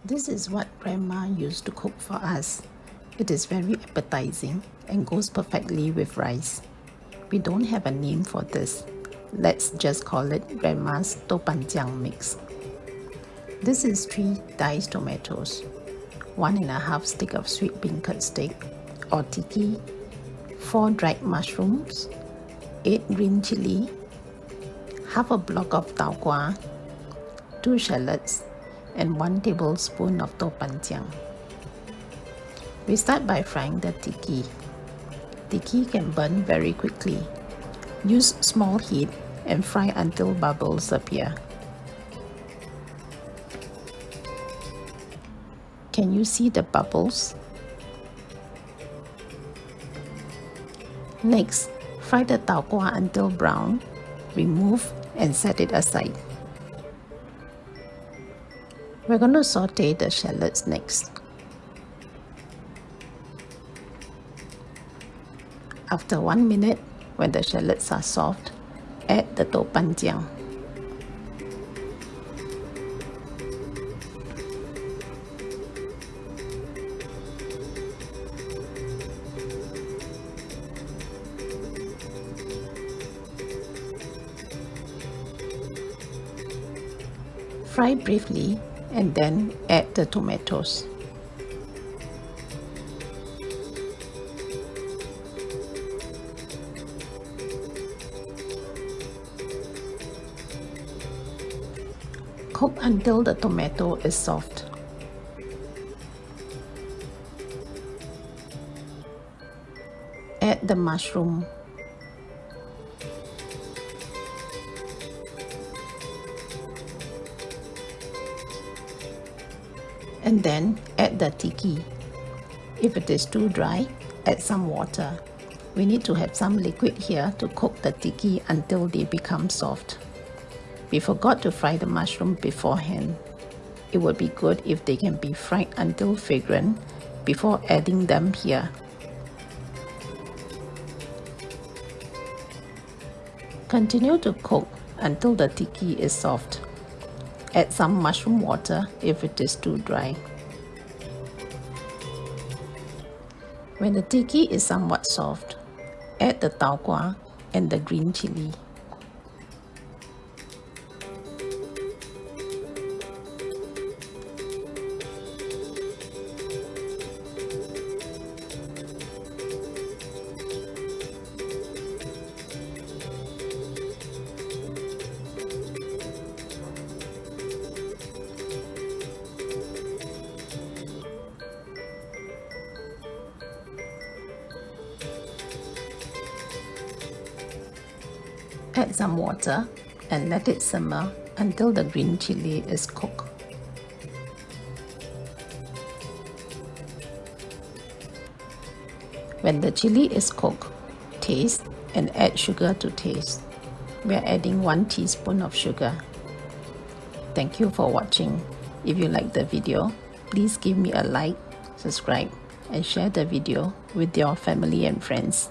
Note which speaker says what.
Speaker 1: This is what Grandma used to cook for us. It is very appetizing and goes perfectly with rice. We don't have a name for this. Let's just call it Grandma's Toubanjiang mix. This is 3 diced tomatoes, 1½ stick of sweet beancurd steak or tiki, 4 dried mushrooms, 8 green chilli, half a block of taukwa, 2 shallots, and 1 tablespoon of Toubanjiang. We start by frying the tiki. Tiki can burn very quickly. Use small heat and fry until bubbles appear. Can you see the bubbles? Next, fry the taukwa until brown. Remove and set it aside. We're going to saute the shallots next. After 1 minute, when the shallots are soft, add the Toubanjiang. Fry briefly and then add the tomatoes. Cook until the tomato is soft. Add the mushroom. And then add the tiki. If it is too dry, add some water. We need to have some liquid here to cook the tiki until they become soft. We forgot to fry the mushroom beforehand. It would be good if they can be fried until fragrant before adding them here. Continue to cook until the tiki is soft. Add some mushroom water if it is too dry. When the tiki is somewhat soft, add the taukwa and the green chilli. Add some water and let it simmer until the green chilli is cooked. When the chili is cooked, taste and add sugar to taste. We are adding 1 teaspoon of sugar. Thank you for watching. If you like the video, please give me a like, subscribe, and share the video with your family and friends.